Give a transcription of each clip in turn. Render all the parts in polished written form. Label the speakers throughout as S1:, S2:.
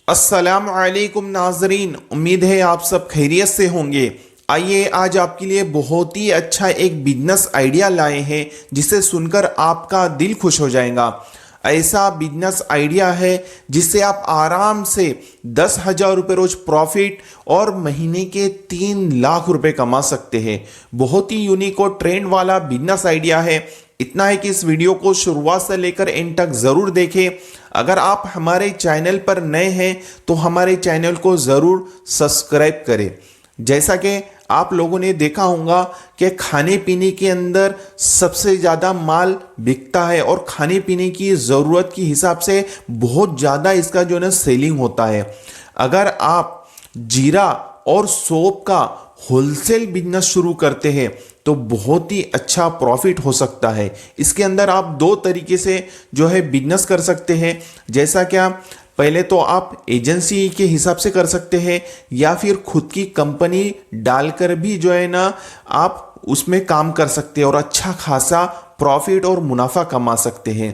S1: अस्सलाम वालेकुम नाजरीन, उम्मीद है आप सब खैरियत से होंगे। आइए आज आपके लिए बहुत ही अच्छा एक बिजनेस आइडिया लाए हैं जिसे सुनकर आपका दिल खुश हो जाएगा। ऐसा बिजनेस आइडिया है जिससे आप आराम से 10,000 रुपये रोज प्रॉफिट और महीने के 3 लाख रुपए कमा सकते हैं। बहुत ही यूनिक और ट्रेंड वाला बिजनेस आइडिया है। इतना है कि इस वीडियो को शुरुआत से लेकर एंड तक ज़रूर देखें। अगर आप हमारे चैनल पर नए हैं तो हमारे चैनल को ज़रूर सब्सक्राइब करें। जैसा कि आप लोगों ने देखा होगा कि खाने पीने के अंदर सबसे ज़्यादा माल बिकता है और खाने पीने की ज़रूरत के हिसाब से बहुत ज़्यादा इसका जो है ना सेलिंग होता है। अगर आप जीरा और सोप का होलसेल बिजनेस शुरू करते हैं तो बहुत ही अच्छा प्रॉफिट हो सकता है। इसके अंदर आप दो तरीके से जो है बिजनेस कर सकते हैं। जैसा क्या, पहले तो आप एजेंसी के हिसाब से कर सकते हैं या फिर खुद की कंपनी डालकर भी जो है ना आप उसमें काम कर सकते हैं और अच्छा खासा प्रॉफिट और मुनाफा कमा सकते हैं।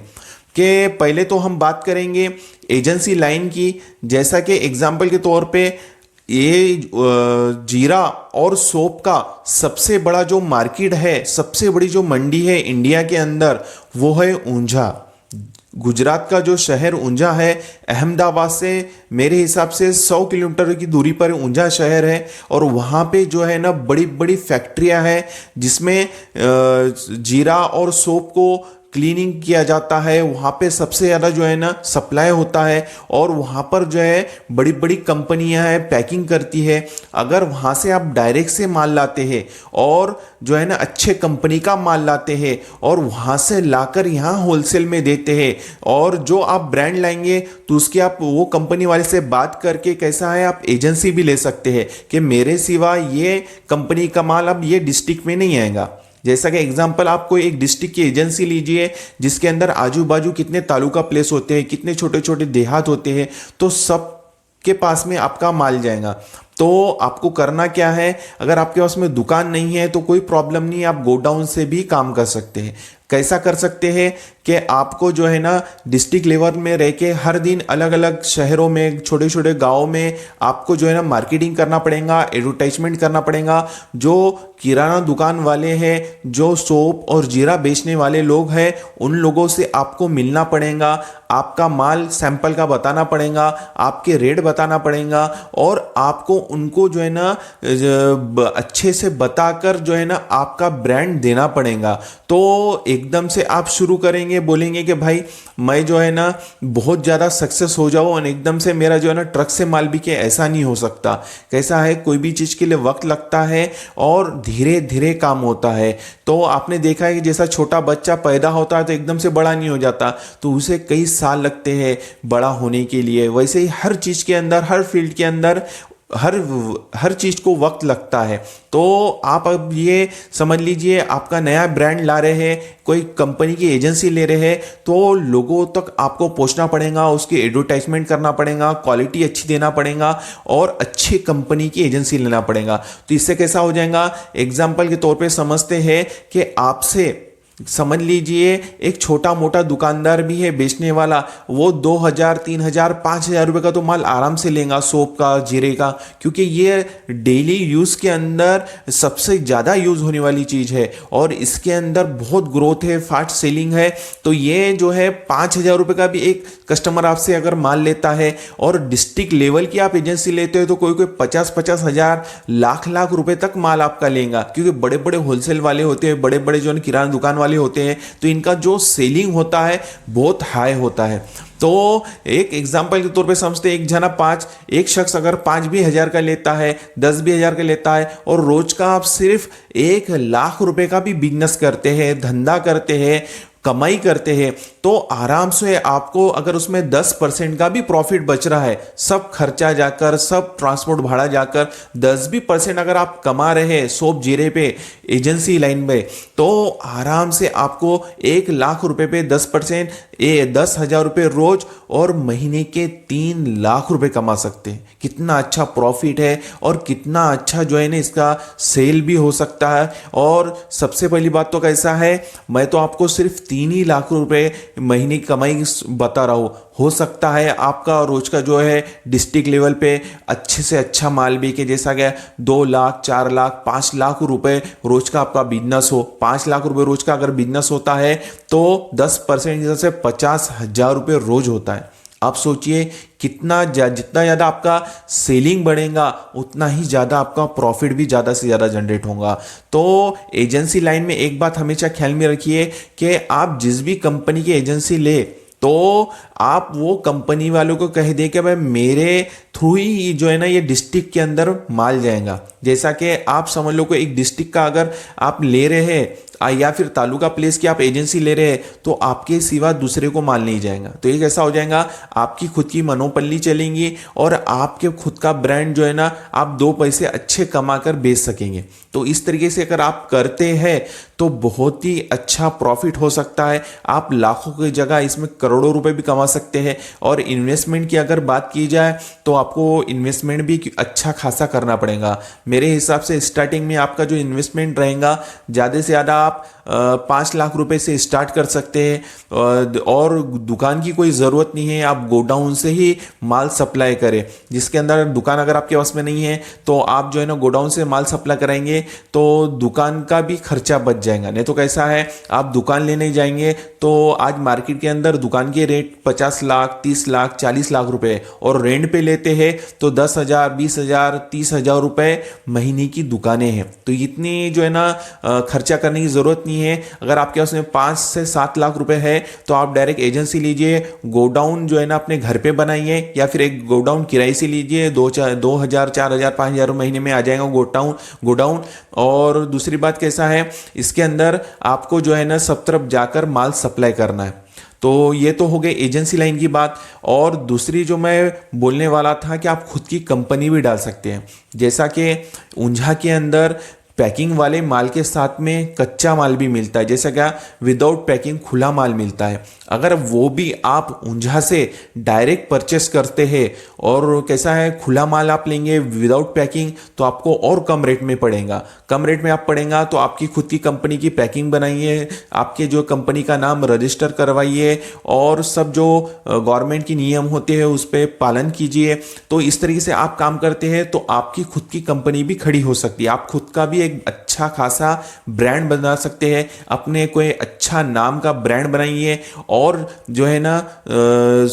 S1: कि पहले तो हम बात करेंगे एजेंसी लाइन की। जैसा कि एग्जाम्पल के तौर पे ये जीरा और सोप का सबसे बड़ा जो मार्केट है, सबसे बड़ी जो मंडी है इंडिया के अंदर, वो है ऊंझा। गुजरात का जो शहर ऊंझा है, अहमदाबाद से मेरे हिसाब से 100 किलोमीटर की दूरी पर ऊंझा शहर है। और वहाँ पे जो है ना बड़ी बड़ी फैक्ट्रियाँ हैं जिसमें जीरा और सोप को क्लीनिंग किया जाता है। वहाँ पे सबसे ज़्यादा जो है ना सप्लाई होता है और वहाँ पर जो है बड़ी बड़ी कंपनियाँ हैं पैकिंग करती है। अगर वहाँ से आप डायरेक्ट से माल लाते हैं और जो है ना अच्छे कंपनी का माल लाते हैं और वहाँ से लाकर यहाँ होलसेल में देते हैं और जो आप ब्रांड लाएंगे तो उसकी आप वो कंपनी वाले से बात करके कैसा है आप एजेंसी भी ले सकते हैं कि मेरे सिवा ये कंपनी का माल अब ये डिस्ट्रिक्ट में नहीं आएगा। जैसा कि एग्जांपल, आप कोई एक डिस्ट्रिक्ट की एजेंसी लीजिए जिसके अंदर आजू बाजू कितने तालुका प्लेस होते हैं, कितने छोटे छोटे देहात होते हैं, तो सब के पास में आपका माल जाएगा। तो आपको करना क्या है, अगर आपके पास में दुकान नहीं है तो कोई प्रॉब्लम नहीं, आप गोडाउन से भी काम कर सकते हैं। कैसा कर सकते हैं कि आपको जो है ना डिस्ट्रिक्ट लेवल में रह के हर दिन अलग अलग शहरों में, छोटे छोटे गाँव में आपको जो है ना मार्केटिंग करना पड़ेगा, एडवर्टाइजमेंट करना पड़ेगा। जो किराना दुकान वाले हैं, जो सोप और जीरा बेचने वाले लोग हैं, उन लोगों से आपको मिलना पड़ेगा, आपका माल सैंपल का बताना पड़ेगा, आपके रेट बताना पड़ेगा और आपको उनको जो है ना अच्छे से बताकर जो है ना आपका ब्रांड देना पड़ेगा। तो एकदम से आप शुरू करेंगे, बोलेंगे कि भाई मैं जो है ना बहुत ज़्यादा सक्सेस हो जाऊँ और एकदम से मेरा जो है ना ट्रक से माल बिके, ऐसा नहीं हो सकता। कैसा है, कोई भी चीज़ के लिए वक्त लगता है और धीरे धीरे काम होता है। तो आपने देखा है कि जैसा छोटा बच्चा पैदा होता है तो एकदम से बड़ा नहीं हो जाता, तो उसे कई साल लगते हैं बड़ा होने के लिए। वैसे ही हर चीज़ के अंदर, हर फील्ड के अंदर हर चीज़ को वक्त लगता है। तो आप अब ये समझ लीजिए, आपका नया ब्रांड ला रहे हैं, कोई कंपनी की एजेंसी ले रहे हैं, तो लोगों तक आपको पहुंचना पड़ेगा, उसकी एडवर्टाइजमेंट करना पड़ेगा, क्वालिटी अच्छी देना पड़ेगा और अच्छी कंपनी की एजेंसी लेना पड़ेगा। तो इससे कैसा हो जाएगा, एग्जाम्पल के तौर पे समझते हैं कि आपसे समझ लीजिए एक छोटा मोटा दुकानदार भी है बेचने वाला, वो 2,000, 3,000, 5,000 रुपये का तो माल आराम से लेगा सोप का, जीरे का, क्योंकि ये डेली यूज़ के अंदर सबसे ज़्यादा यूज़ होने वाली चीज़ है और इसके अंदर बहुत ग्रोथ है, फास्ट सेलिंग है। तो ये जो है 5,000 रुपये का भी एक कस्टमर आपसे अगर माल लेता है और डिस्ट्रिक्ट लेवल की आप एजेंसी लेते हो तो कोई कोई 50-50 हज़ार, लाख लाख रुपए तक माल आपका लेगा, क्योंकि बड़े बड़े होलसेल वाले होते हैं, बड़े बड़े जो किराना दुकान वाले होते हैं, तो इनका जो सेलिंग होता है बहुत हाई होता है। तो एक एग्जाम्पल के तौर पे समझते, एक शख्स अगर 5 भी हज़ार का लेता है, 10 भी हज़ार का लेता है और रोज का आप सिर्फ 1 लाख रुपए का भी बिजनेस करते हैं, धंधा करते हैं, कमाई करते हैं, तो आराम से आपको अगर उसमें 10% का भी प्रॉफिट बच रहा है, सब खर्चा जाकर, सब ट्रांसपोर्ट भाड़ा जाकर 10 भी % अगर आप कमा रहे हैं सोप जीरे पे एजेंसी लाइन में, तो आराम से आपको 1 लाख रुपए पे 10%, 10,000 रुपये रोज और महीने के 3 लाख रुपए कमा सकते हैं। कितना अच्छा प्रॉफिट है और कितना अच्छा जो है ना इसका सेल भी हो सकता है। और सबसे पहली बात तो कैसा है, मैं तो आपको सिर्फ 3 ही लाख रुपए महीने की कमाई बता रहा हूँ। हो सकता है आपका रोज का जो है डिस्ट्रिक्ट लेवल पे अच्छे से अच्छा माल बिके, जैसा कि 2 लाख, 4 लाख, 5 लाख रुपए रोज का आपका बिजनेस हो। 5 लाख रुपए रोज का अगर बिजनेस होता है तो 10% से 50,000 रुपये रोज होता है। आप सोचिए कितना जितना ज़्यादा आपका सेलिंग बढ़ेगा उतना ही ज़्यादा आपका प्रॉफिट भी ज़्यादा से ज़्यादा जनरेट होगा। तो एजेंसी लाइन में एक बात हमेशा ख्याल में रखिए कि आप जिस भी कंपनी की एजेंसी ले तो आप वो कंपनी वालों को कह दे कि भाई मेरे थ्रू ही जो है ना ये डिस्ट्रिक्ट के अंदर माल जाएगा। जैसा कि आप समझ लो कि एक डिस्ट्रिक्ट का अगर आप ले रहे हैं या फिर तालुका प्लेस की आप एजेंसी ले रहे हैं तो आपके सिवा दूसरे को माल नहीं जाएगा। तो ये कैसा हो जाएगा, आपकी खुद की मनोपल्ली चलेंगी और आपके खुद का ब्रांड जो है ना आप 2 पैसे अच्छे कमा कर बेच सकेंगे। तो इस तरीके से अगर आप करते हैं तो बहुत ही अच्छा प्रॉफिट हो सकता है। आप लाखों की जगह इसमें करोड़ों रुपए भी कमा सकते हैं। और इन्वेस्टमेंट की अगर बात की जाए तो आपको इन्वेस्टमेंट भी अच्छा खासा करना पड़ेगा। मेरे हिसाब से स्टार्टिंग में आपका जो इन्वेस्टमेंट रहेगा ज़्यादा से ज़्यादा आप 5 लाख रुपए से स्टार्ट कर सकते हैं। और दुकान की कोई ज़रूरत नहीं है, आप गोडाउन से ही माल सप्लाई करें। जिसके अंदर दुकान अगर आपके पास में नहीं है तो आप जो है ना गोडाउन से माल सप्लाई कराएंगे तो दुकान का भी खर्चा बच जाएगा। नहीं तो कैसा है, आप दुकान लेने जाएंगे तो आज मार्केट के अंदर दुकान के रेट 50 लाख, 30 लाख, 40 लाख रुपए और रेंट पे लेते हैं तो 10,000, 20,000, 30,000 रुपए महीने की दुकानें हैं। तो इतनी जो है ना खर्चा करने की ज़रूरत नहीं है। अगर आपके पास में 5 से 7 लाख रुपए है तो आप डायरेक्ट एजेंसी लीजिए, गोडाउन जो है ना अपने घर पे बनाइए या फिर एक गोडाउन किराए से लीजिए। 2,000, 4,000, 5,000 महीने में आ जाएगा गोडाउन। और दूसरी बात कैसा है, इसके अंदर आपको जो है ना सब तरफ जाकर माल सप्लाई करना है। तो ये तो हो गई एजेंसी लाइन की बात। और दूसरी जो मैं बोलने वाला था कि आप खुद की कंपनी भी डाल सकते हैं। जैसा कि ऊंझा के अंदर पैकिंग वाले माल के साथ में कच्चा माल भी मिलता है, जैसा क्या विदाउट पैकिंग खुला माल मिलता है। अगर वो भी आप ऊंझा से डायरेक्ट परचेस करते हैं और कैसा है खुला माल आप लेंगे विदाउट पैकिंग तो आपको और कम रेट में पड़ेगा। कम रेट में आप पड़ेगा तो आपकी खुद की कंपनी की पैकिंग बनाइए, आपके जो कंपनी का नाम रजिस्टर करवाइए और सब जो गवर्नमेंट की नियम होते हैं उस पर पालन कीजिए। तो इस तरीके से आप काम करते हैं तो आपकी खुद की कंपनी भी खड़ी हो सकती है। आप खुद का भी एक अच्छा खासा ब्रांड बना सकते हैं, अपने कोई अच्छा नाम का ब्रांड बनाइए और जो है ना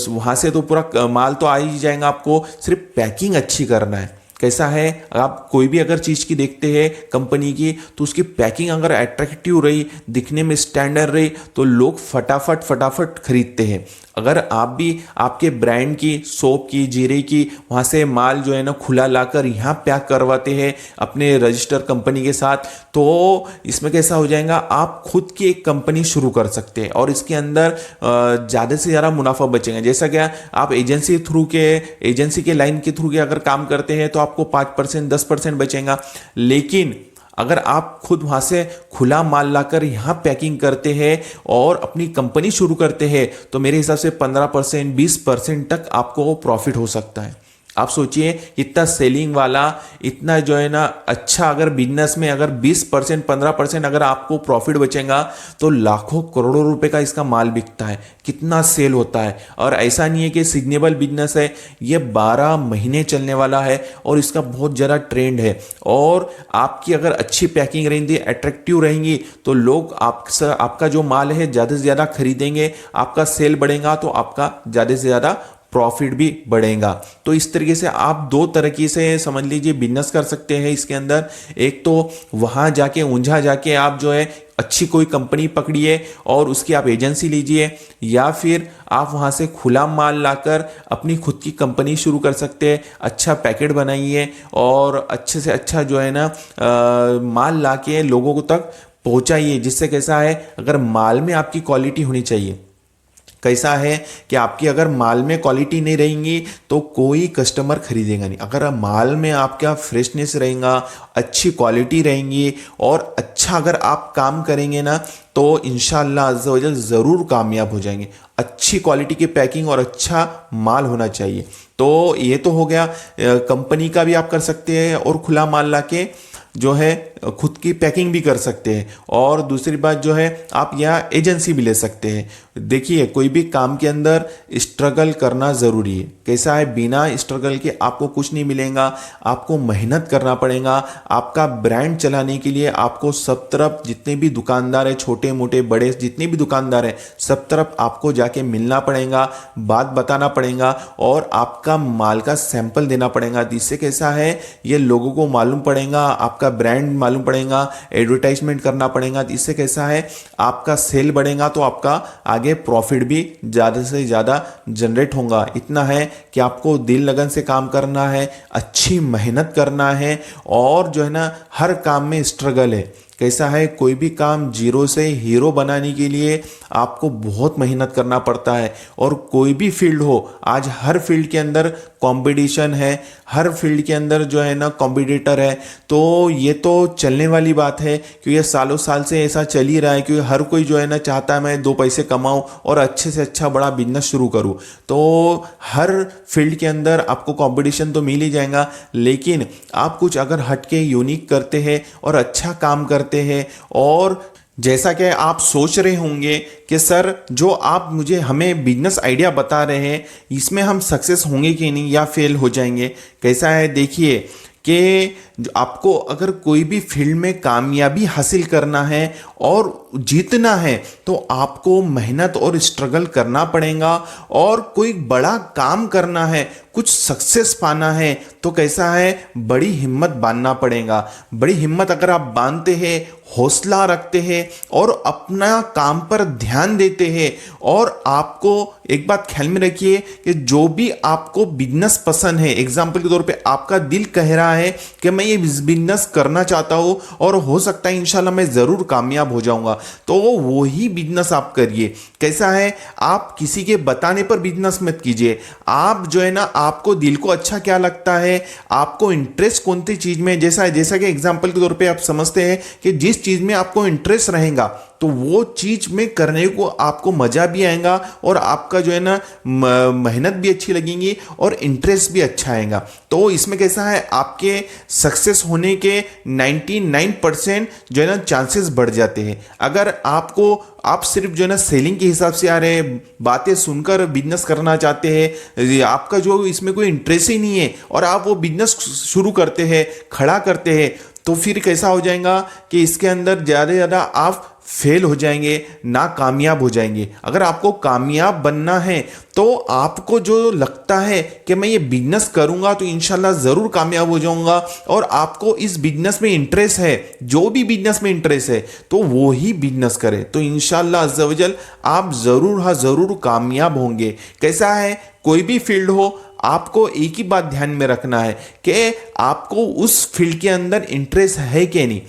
S1: वहां से तो पूरा माल तो आ ही जाएगा, आपको सिर्फ पैकिंग अच्छी करना है। कैसा है, आप कोई भी अगर चीज़ की देखते हैं कंपनी की तो उसकी पैकिंग अगर अट्रैक्टिव रही, दिखने में स्टैंडर्ड रही तो लोग फटाफट खरीदते हैं। अगर आप भी आपके ब्रांड की, सोप की, जीरे की वहाँ से माल जो है ना खुला लाकर यहाँ पैक करवाते हैं अपने रजिस्टर कंपनी के साथ, तो इसमें कैसा हो जाएगा, आप खुद की एक कंपनी शुरू कर सकते हैं और इसके अंदर ज़्यादा से ज़्यादा मुनाफा बचेगा। जैसा क्या आप एजेंसी के लाइन के थ्रू के अगर काम करते हैं तो आपको 5%, 10% बचेगा। लेकिन अगर आप खुद वहां से खुला माल लाकर यहां पैकिंग करते हैं और अपनी कंपनी शुरू करते हैं तो मेरे हिसाब से 15%, 20% तक आपको प्रॉफिट हो सकता है। आप सोचिए इतना सेलिंग वाला, इतना जो है ना अच्छा अगर बिजनेस में अगर 20%, 15% अगर आपको प्रॉफिट बचेगा तो लाखों करोड़ों रुपए का इसका माल बिकता है, कितना सेल होता है। और ऐसा नहीं है कि सीजनेबल बिजनेस है, ये 12 महीने चलने वाला है और इसका बहुत ज़्यादा ट्रेंड है। और आपकी अगर अच्छी पैकिंग रहेंगी, अट्रैक्टिव रहेंगी तो लोग आपका जो माल है ज़्यादा से ज़्यादा खरीदेंगे, आपका सेल बढ़ेगा तो आपका ज़्यादा से ज़्यादा प्रॉफिट भी बढ़ेगा। तो इस तरीके से आप 2 तरीके से समझ लीजिए बिजनेस कर सकते हैं इसके अंदर। एक तो वहां जाके ऊंझा जाके आप जो है अच्छी कोई कंपनी पकड़िए और उसकी आप एजेंसी लीजिए, या फिर आप वहां से खुला माल लाकर अपनी खुद की कंपनी शुरू कर सकते हैं। अच्छा पैकेट बनाइए और अच्छे से अच्छा जो है ना माल लाके लोगों तक पहुंचाइए। जिससे कैसा है, अगर माल में आपकी क्वालिटी होनी चाहिए। कैसा है कि आपकी अगर माल में क्वालिटी नहीं रहेंगी तो कोई कस्टमर खरीदेगा नहीं। अगर माल में आपका फ्रेशनेस रहेगा, अच्छी क्वालिटी रहेंगी और अच्छा अगर आप काम करेंगे ना तो इंशाअल्लाह अज़्ज़ा वजल ज़रूर कामयाब हो जाएंगे। अच्छी क्वालिटी की पैकिंग और अच्छा माल होना चाहिए। तो ये तो हो गया कंपनी का भी आप कर सकते हैं और खुला माल लाके जो है खुद की पैकिंग भी कर सकते हैं, और दूसरी बात जो है आप यहाँ एजेंसी भी ले सकते हैं। देखिए, कोई भी काम के अंदर स्ट्रगल करना ज़रूरी है। कैसा है, बिना स्ट्रगल के आपको कुछ नहीं मिलेगा, आपको मेहनत करना पड़ेगा। आपका ब्रांड चलाने के लिए आपको सब तरफ जितने भी दुकानदार हैं, छोटे मोटे बड़े जितने भी दुकानदार हैं, सब तरफ आपको जाके मिलना पड़ेगा, बात बताना पड़ेगा और आपका माल का सैंपल देना पड़ेगा। जिससे कैसा है, ये लोगों को मालूम पड़ेगा, आपका ब्रांड मालूम पड़ेगा, एडवर्टाइजमेंट करना पड़ेगा। इससे कैसा है, आपका सेल बढ़ेगा तो आपका आगे प्रॉफिट भी ज़्यादा से ज़्यादा जनरेट होगा। इतना है कि आपको दिल लगन से काम करना है, अच्छी मेहनत करना है, और जो है ना हर काम में स्ट्रगल है। कैसा है, कोई भी काम जीरो से हीरो बनाने के लिए आपको बहुत मेहनत करना पड़ता है। और कोई भी फील्ड हो, आज हर फील्ड के अंदर कंपटीशन है, हर फील्ड के अंदर जो है ना कॉम्पिटिटर है। तो ये तो चलने वाली बात है, क्योंकि ये सालों साल से ऐसा चल ही रहा है, क्योंकि हर कोई जो है ना चाहता है मैं 2 पैसे कमाऊं और अच्छे से अच्छा बड़ा बिजनेस शुरू करूं। तो हर फील्ड के अंदर आपको कंपटीशन तो मिल ही जाएगा, लेकिन आप कुछ अगर हटके यूनिक करते हैं और अच्छा काम करते हैं, और जैसा कि आप सोच रहे होंगे कि सर जो आप हमें बिजनेस आइडिया बता रहे हैं, इसमें हम सक्सेस होंगे कि नहीं या फेल हो जाएंगे। कैसा है, देखिए कि आपको अगर कोई भी फील्ड में कामयाबी हासिल करना है और जीतना है तो आपको मेहनत और स्ट्रगल करना पड़ेगा। और कोई बड़ा काम करना है, कुछ सक्सेस पाना है, तो कैसा है, बड़ी हिम्मत बांधना पड़ेगा। बड़ी हिम्मत अगर आप बांधते हैं, हौसला रखते हैं और अपना काम पर ध्यान देते हैं, और आपको एक बात ख्याल में रखिए कि जो भी आपको बिजनेस पसंद है, एग्जाम्पल के तौर पे आपका दिल कह रहा है कि मैं ये बिजनेस करना चाहता हूं और हो सकता है इंशाल्लाह मैं ज़रूर कामयाब हो जाऊंगा, तो वही बिजनेस आप करिए। कैसा है, आप किसी के बताने पर बिजनेस मत कीजिए। आप जो है ना, आपको दिल को अच्छा क्या लगता है, आपको इंटरेस्ट कौन सी चीज़ में, जैसा कि एग्जाम्पल के तौर पे आप समझते हैं कि जिस चीज़ में आपको इंटरेस्ट रहेगा तो वो चीज़ में करने को आपको मज़ा भी आएगा, और आपका जो है ना मेहनत भी अच्छी लगेगी और इंटरेस्ट भी अच्छा आएगा। तो इसमें कैसा है, आपके सक्सेस होने के 99% जो है ना चांसेस बढ़ जाते हैं। अगर आप सिर्फ जो है ना सेलिंग के हिसाब से आ रहे हैं, बातें सुनकर बिजनेस करना चाहते हैं, आपका जो इसमें कोई इंटरेस्ट ही नहीं है, और आप वो बिजनेस शुरू करते हैं, खड़ा करते हैं, तो फिर कैसा हो जाएगा कि इसके अंदर ज़्यादा से ज़्यादा आप फेल हो जाएंगे, ना कामयाब हो जाएंगे। अगर आपको कामयाब बनना है तो आपको जो लगता है कि मैं ये बिजनेस करूंगा तो इंशाल्लाह ज़रूर कामयाब हो जाऊंगा, और आपको इस बिजनेस में इंटरेस्ट है, जो भी बिजनेस में इंटरेस्ट है, तो वो ही बिजनेस करें, तो इंशाल्लाह अज़्ज़ा वजल आप ज़रूर कामयाब होंगे। कैसा है, कोई भी फील्ड हो, आपको एक ही बात ध्यान में रखना है कि आपको उस फील्ड के अंदर इंटरेस्ट है कि नहीं।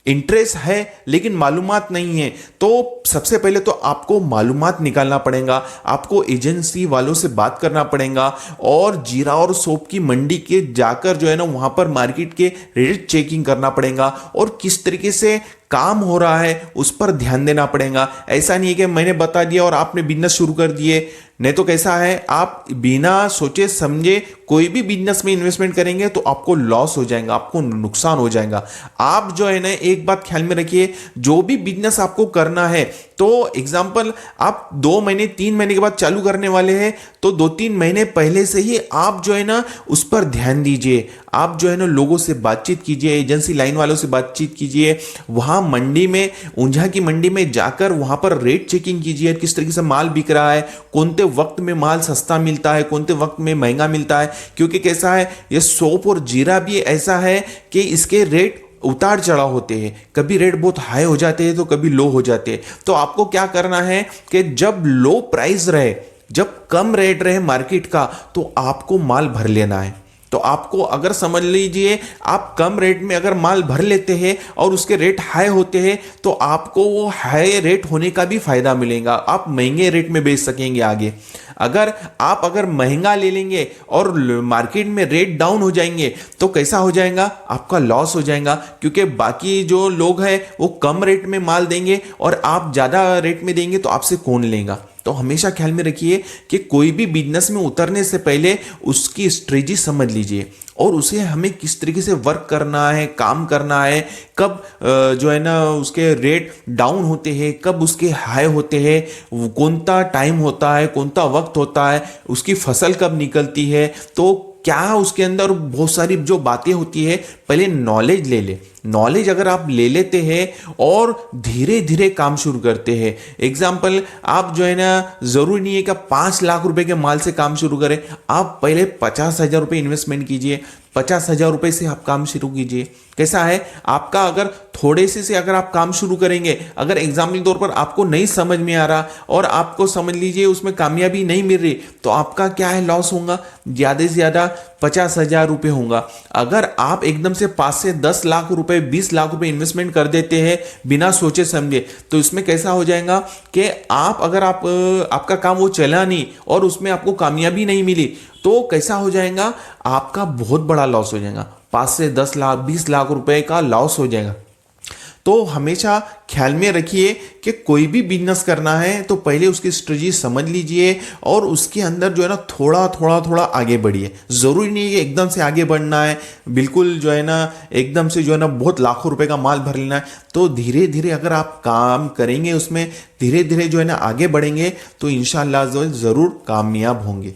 S1: इंटरेस्ट है लेकिन मालूमात नहीं है, तो सबसे पहले तो आपको मालूमात निकालना पड़ेगा, आपको एजेंसी वालों से बात करना पड़ेगा, और जीरा और सोप की मंडी के जाकर जो है ना वहाँ पर मार्केट के रेट चेकिंग करना पड़ेगा, और किस तरीके से काम हो रहा है उस पर ध्यान देना पड़ेगा। ऐसा नहीं है कि मैंने बता दिया और आपने बिजनेस शुरू कर दिए, नहीं तो कैसा है, आप बिना सोचे समझे कोई भी बिजनेस में इन्वेस्टमेंट करेंगे तो आपको लॉस हो जाएगा, आपको नुकसान हो जाएगा। आप जो है ना एक बात ख्याल में रखिए, जो भी बिजनेस आपको करना है, तो एग्जाम्पल आप 2 महीने 3 महीने के बाद चालू करने वाले हैं, तो 2-3 महीने पहले से ही आप जो है ना उस पर ध्यान दीजिए। आप जो है ना लोगों से बातचीत कीजिए, एजेंसी लाइन वालों से बातचीत कीजिए, वहाँ मंडी में, ऊंझा की मंडी में जाकर वहाँ पर रेट चेकिंग कीजिए, किस तरीके से माल बिक रहा है, कौनते वक्त में माल सस्ता मिलता है, कौनते वक्त में महंगा मिलता है। क्योंकि कैसा है, ये सोप और जीरा भी ऐसा है कि इसके रेट उतार चढ़ाव होते हैं, कभी रेट बहुत हाई हो जाते हैं तो कभी लो हो जाते हैं। तो आपको क्या करना है कि जब लो प्राइस रहे, जब कम रेट रहे मार्केट का, तो आपको माल भर लेना है। तो आपको अगर समझ लीजिए आप कम रेट में अगर माल भर लेते हैं और उसके रेट हाई होते हैं, तो आपको वो हाई रेट होने का भी फायदा मिलेगा, आप महंगे रेट में बेच सकेंगे आगे। अगर महंगा ले लेंगे और मार्केट में रेट डाउन हो जाएंगे तो कैसा हो जाएगा, आपका लॉस हो जाएगा, क्योंकि बाकी जो लोग हैं वो कम रेट में माल देंगे और आप ज़्यादा रेट में देंगे तो आपसे कौन लेगा। तो तो हमेशा ख्याल में रखिए कि कोई भी बिजनेस में उतरने से पहले उसकी स्ट्रेटजी समझ लीजिए और उसे हमें किस तरीके से वर्क करना है, काम करना है, कब जो है ना उसके रेट डाउन होते हैं, कब उसके हाई होते हैं, कौन सा टाइम होता है, कौन सा वक्त होता है, उसकी फसल कब निकलती है। तो क्या उसके अंदर बहुत सारी जो बातें होती है, पहले नॉलेज ले ले। नॉलेज अगर आप ले लेते हैं और धीरे धीरे काम शुरू करते हैं, एग्जाम्पल आप जो है ना जरूरी नहीं है कि 5 लाख रुपए के माल से काम शुरू करें, आप पहले 50,000 रुपये इन्वेस्टमेंट कीजिए, 50,000 रुपये से आप काम शुरू कीजिए। कैसा है आपका, अगर थोड़े से अगर आप काम शुरू करेंगे, अगर एग्जाम्पल के तौर पर आपको नहीं समझ में आ रहा और आपको समझ लीजिए उसमें कामयाबी नहीं मिल रही, तो आपका क्या है, लॉस होगा, ज्यादा से ज्यादा 50,000 रुपये होगा। अगर आप एकदम से 5 से 10 लाख रुपए, 20 लाख रुपए इन्वेस्टमेंट कर देते हैं बिना सोचे समझे, तो इसमें कैसा हो जाएगा कि आप अगर आपका काम वो चला नहीं और उसमें आपको कामयाबी नहीं मिली, तो कैसा हो जाएगा, आपका बहुत बड़ा लॉस हो जाएगा, 5 से 10 लाख 20 लाख रुपए का लॉस हो जाएगा। तो हमेशा ख्याल में रखिए कि कोई भी बिजनेस करना है तो पहले उसकी स्ट्रेटजी समझ लीजिए और उसके अंदर जो है ना थोड़ा आगे बढ़िए। जरूरी नहीं है कि एकदम से आगे बढ़ना है, बिल्कुल जो है ना एकदम से जो है ना बहुत लाखों रुपए का माल भर लेना है। तो धीरे धीरे अगर आप काम करेंगे, उसमें धीरे धीरे जो है ना आगे बढ़ेंगे, तो इंशाल्लाह जरूर कामयाब होंगे।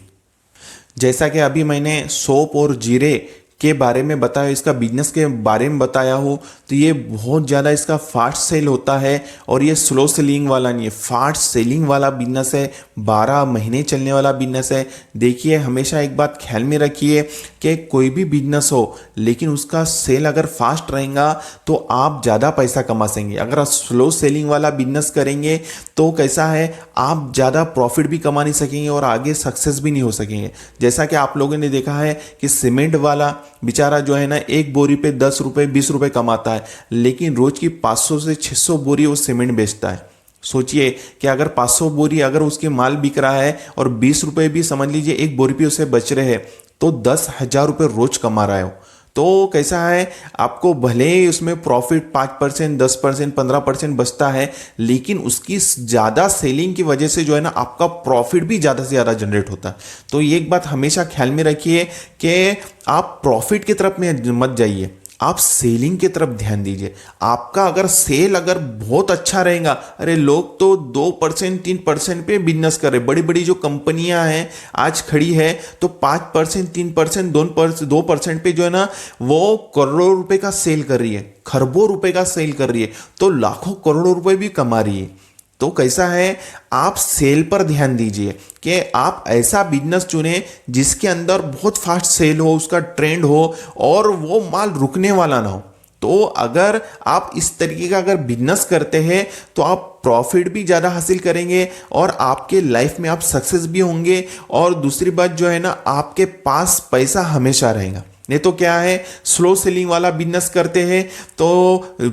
S1: जैसा कि अभी मैंने सोप और जीरे के बारे में बताया, इसका बिजनेस के बारे में बताया हो, तो ये बहुत ज़्यादा इसका फास्ट सेल होता है और ये स्लो सेलिंग वाला नहीं है, फास्ट सेलिंग वाला बिजनेस है, 12 महीने चलने वाला बिजनेस है। देखिए हमेशा एक बात ख्याल में रखिए कि कोई भी बिजनेस हो लेकिन उसका सेल अगर फास्ट रहेगा तो आप ज़्यादा पैसा कमा सकेंगे। अगर आप स्लो सेलिंग वाला बिजनेस करेंगे तो कैसा है, आप ज़्यादा प्रॉफिट भी कमा नहीं सकेंगे और आगे सक्सेस भी नहीं हो सकेंगे। जैसा कि आप लोगों ने देखा है कि सीमेंट वाला बेचारा जो है ना एक बोरी पे 10 रुपए 20 रुपए कमाता है, लेकिन रोज की 500 से 600 बोरी वो सीमेंट बेचता है। सोचिए कि अगर 500 बोरी अगर उसके माल बिक रहा है और 20 रुपए भी समझ लीजिए एक बोरी पे उसे बच रहे हैं, तो 10,000 रुपये रोज कमा रहा है। तो कैसा है, आपको भले ही उसमें प्रॉफिट 5%, 10%, 15% बचता है, लेकिन उसकी ज़्यादा सेलिंग की वजह से जो है ना आपका प्रॉफिट भी ज़्यादा से ज़्यादा जनरेट होता है। तो ये एक बात हमेशा ख्याल में रखिए कि आप प्रॉफिट की तरफ में मत जाइए, आप सेलिंग की तरफ ध्यान दीजिए। आपका अगर सेल अगर बहुत अच्छा रहेगा, अरे लोग तो 2% 3% पे बिजनेस कर रहे, बड़ी बड़ी जो कंपनियां हैं आज खड़ी है तो 5% 3% 2% पे जो है ना वो करोड़ों रुपए का सेल कर रही है, खरबों रुपए का सेल कर रही है, तो लाखों करोड़ों रुपए भी कमा रही है। तो कैसा है, आप सेल पर ध्यान दीजिए कि आप ऐसा बिजनेस चुने जिसके अंदर बहुत फास्ट सेल हो, उसका ट्रेंड हो और वो माल रुकने वाला ना हो। तो अगर आप इस तरीके का अगर बिजनेस करते हैं तो आप प्रॉफिट भी ज़्यादा हासिल करेंगे और आपके लाइफ में आप सक्सेस भी होंगे, और दूसरी बात जो है ना आपके पास पैसा हमेशा रहेगा। नहीं तो क्या है, स्लो सेलिंग वाला बिजनेस करते हैं तो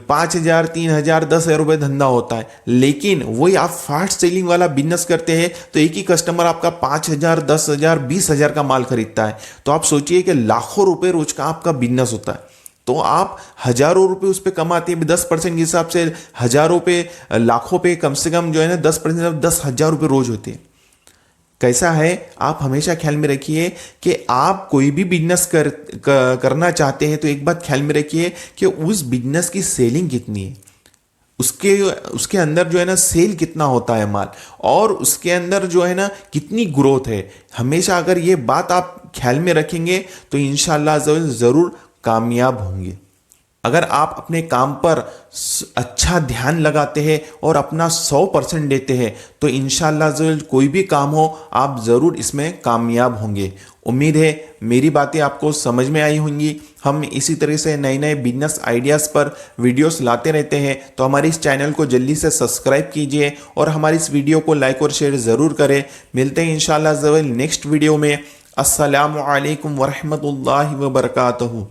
S1: 5,000 3,000 10,000 रुपये धंधा होता है, लेकिन वही आप फास्ट सेलिंग वाला बिजनेस करते हैं तो एक ही कस्टमर आपका 5,000 10,000 20,000 का माल खरीदता है। तो आप सोचिए कि लाखों रुपए रोज का आपका बिजनेस होता है, तो आप हजारों रुपए उस पर कमाते हैं। 10% के हिसाब से हजारों पे लाखों पे कम से कम जो है ना 10% 10,000 रुपये रोज होते हैं। कैसा है, आप हमेशा ख्याल में रखिए कि आप कोई भी बिजनेस करना चाहते हैं तो एक बात ख्याल में रखिए कि उस बिजनेस की सेलिंग कितनी है, उसके अंदर जो है ना सेल कितना होता है माल, और उसके अंदर जो है ना कितनी ग्रोथ है। हमेशा अगर ये बात आप ख्याल में रखेंगे तो इंशाल्लाह जरूर कामयाब होंगे। अगर आप अपने काम पर अच्छा ध्यान लगाते हैं और अपना 100% देते हैं तो इंशाल्लाह कोई भी काम हो आप ज़रूर इसमें कामयाब होंगे। उम्मीद है मेरी बातें आपको समझ में आई होंगी। हम इसी तरह से नए नए बिजनेस आइडियाज़ पर वीडियोस लाते रहते हैं, तो हमारे इस चैनल को जल्दी से सब्सक्राइब कीजिए और हमारी इस वीडियो को लाइक और शेयर ज़रूर करें। मिलते हैं इंशाल्लाह नेक्स्ट वीडियो में। अस्सलामु अलैकुम वरहमतुल्लाहि वबरकातुहू।